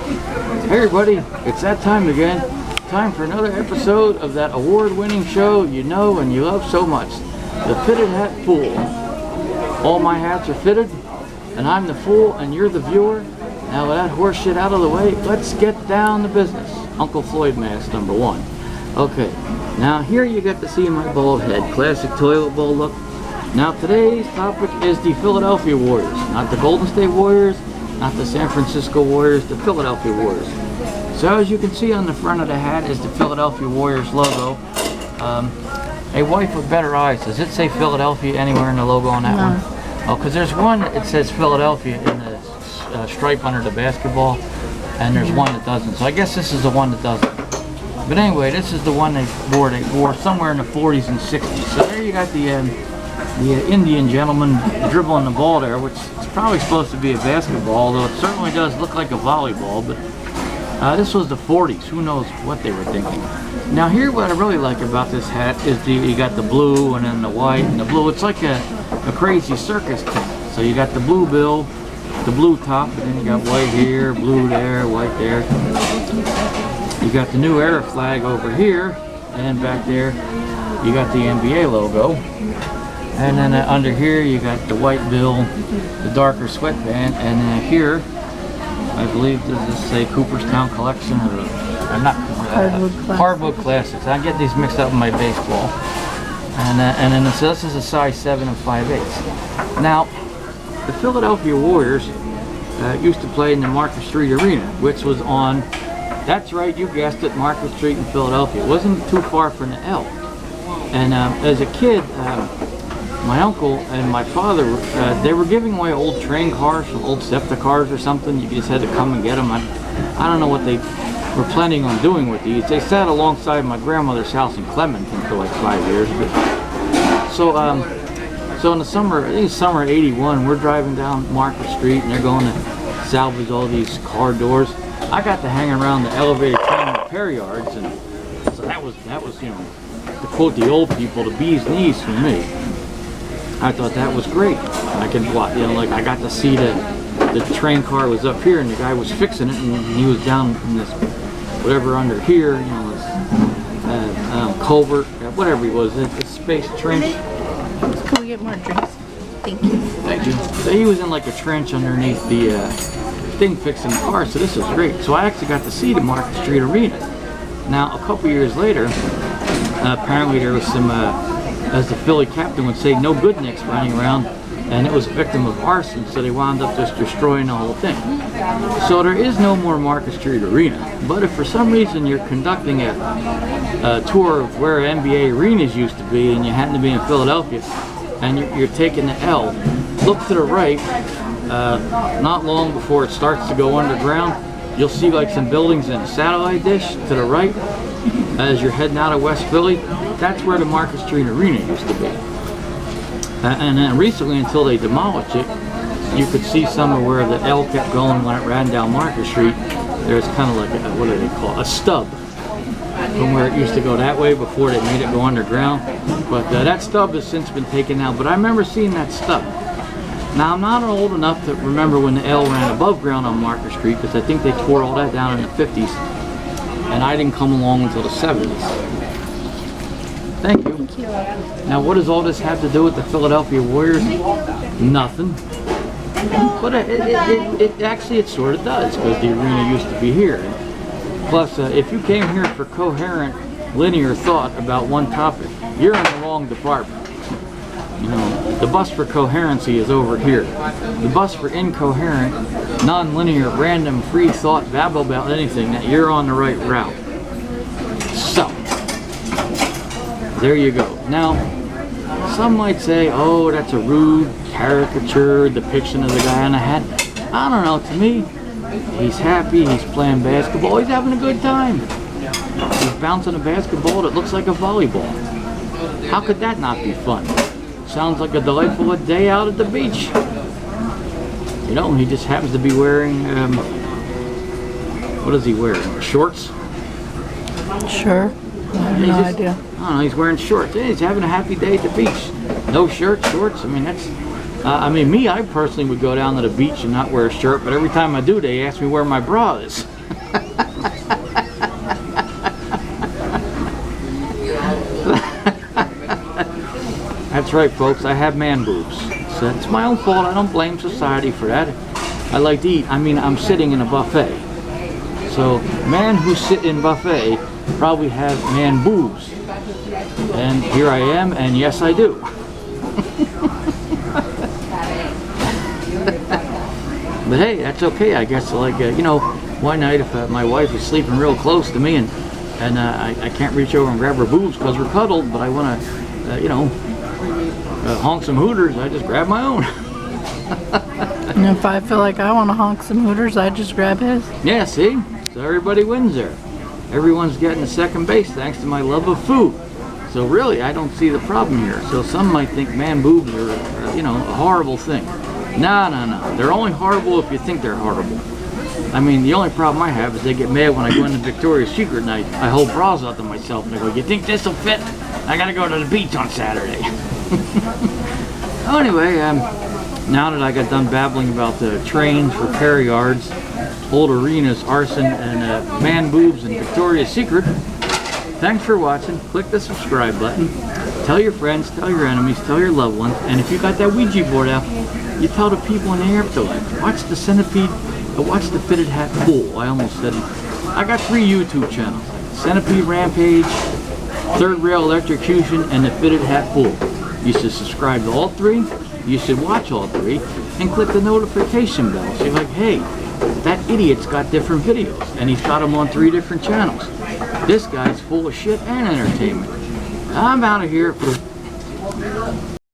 Hey everybody, it's that time again. Time for another episode of that award-winning show you know and you love so much, the Fitted Hat Fool. All my hats are fitted, and I'm the fool and you're the viewer. Now with that horse shit out of the way, let's get down to business. Uncle Floyd mask number 1. Okay, now here you get to see my bald head, classic toilet bowl look. Now today's topic is the Philadelphia Warriors, not the Golden State Warriors, not the San Francisco Warriors, the Philadelphia Warriors. So as you can see on the front of the hat is the Philadelphia Warriors logo. A wife with better eyes, does it say Philadelphia anywhere in the logo on that one? Oh, because there's one that says Philadelphia in the stripe under the basketball, and there's one that doesn't. So I guess this is the one that doesn't. But anyway, this is the one they wore somewhere in the 40s and 60s. So there you got the Indian gentleman dribbling the ball there, which is probably supposed to be a basketball, although it certainly does look like a volleyball. But this was the 40s. Who knows what they were thinking. Now here, what I really like about this hat is you got the blue and then the white and the blue. It's like a crazy circus tent. So you got the blue bill, the blue top, and then you got white here, blue there, white there. You got the new era flag over here, and back there you got the NBA logo. And then under here you got the white bill, the darker sweatband, and then here I believe does this say Cooperstown Collection or not Hardwood Classics. I get these mixed up in my baseball. And then so this is a size 7 and 5/8. Now the Philadelphia Warriors used to play in the Market Street Arena, which was on, that's right, you guessed it, Market Street in Philadelphia. It wasn't too far from the L. And as a kid, my uncle and my father, they were giving away old train cars, some old Septa cars or something. You just had to come and get them. I don't know what they were planning on doing with these. They sat alongside my grandmother's house in Clementon for like 5 years. So in the summer, I think it's summer of '81, we're driving down Market Street and they're going to salvage all these car doors. I got to hang around the elevated train repair yards, and so that was you know, to quote the old people, the bee's knees for me. I thought that was great. I could, you know, like I got to see the train car was up here and the guy was fixing it, and he was down in this whatever under here, you know, this culvert, whatever he was, it's space trench. Can we get more drinks? Thank you. Thank you. So he was in like a trench underneath the thing fixing the car. So this was great. So I actually got to see the Market Street Arena. Now a couple years later, apparently there was some. As the Philly captain would say, no good nicks running around, and it was a victim of arson, so they wound up just destroying the whole thing. So there is no more Market Street Arena, but if for some reason you're conducting a tour of where NBA arenas used to be and you happen to be in Philadelphia and you're taking the L, look to the right, not long before it starts to go underground, you'll see like some buildings in a satellite dish to the right as you're heading out of West Philly. That's where the Market Street Arena used to be. And then recently, until they demolished it, you could see some of where the L kept going when it ran down Market Street. There's kind of like a, what do they call it? A stub from where it used to go that way before they made it go underground. But that stub has since been taken out. But I remember seeing that stub. Now I'm not old enough to remember when the L ran above ground on Market Street, because I think they tore all that down in the 50s. And I didn't come along until the 70s. Thank you. Thank you. Now what does all this have to do with the Philadelphia Warriors? Nothing. But it actually sort of does, because the arena used to be here. Plus, if you came here for coherent, linear thought about one topic, you're in the wrong department. You know, the bus for coherency is over here. The bus for incoherent, non-linear, random, free thought, babble about anything, that you're on the right route. So, there you go. Now, some might say, oh, that's a rude caricature depiction of the guy on the hat. I don't know, to me, he's happy, he's playing basketball, he's having a good time. He's bouncing a basketball that looks like a volleyball. How could that not be fun? Sounds like a delightful day out at the beach. You know, he just happens to be wearing, what is he wearing? Shorts? Sure. I have no idea. I don't know, he's wearing shorts. Yeah, he's having a happy day at the beach. No shirt, shorts. I mean, that's, I personally would go down to the beach and not wear a shirt, but every time I do, they ask me where my bra is. That's right, folks. I have man boobs. So it's my own fault. I don't blame society for that. I like to eat. I mean, I'm sitting in a buffet. So, man who sit in buffet probably have man boobs. And here I am, and yes, I do. But hey, that's okay. I guess, like, you know, one night if my wife is sleeping real close to me and I can't reach over and grab her boobs because we're cuddled, but I want to, you know, honk some hooters, I just grab my own. And if I feel like I want to honk some hooters, I just grab his. Yeah, see? So everybody wins there. Everyone's getting a second base thanks to my love of food. So really, I don't see the problem here. So some might think man boobs are, you know, a horrible thing. No, no, no. They're only horrible if you think they're horrible. I mean, the only problem I have is they get mad when I go into Victoria's Secret and I hold bras out to myself and I go, you think this will fit? I gotta go to the beach on Saturday. Oh, anyway, now that I got done babbling about the trains, repair yards, old arenas, arson, and man boobs and Victoria's Secret, thanks for watching. Click the subscribe button. Tell your friends, tell your enemies, tell your loved ones, and if you got that Ouija board out, you tell the people in the afterlife. Watch the Centipede, watch the Fitted Hat Pool. I almost said it. I got 3 YouTube channels. Centipede Rampage, Third Rail Electrocution, and the Fitted Hat Pool. You should subscribe to all 3. You should watch all 3 and click the notification bell. So you're like, hey, that idiot's got different videos and he's got them on 3 different channels. This guy's full of shit and entertainment. I'm out of here.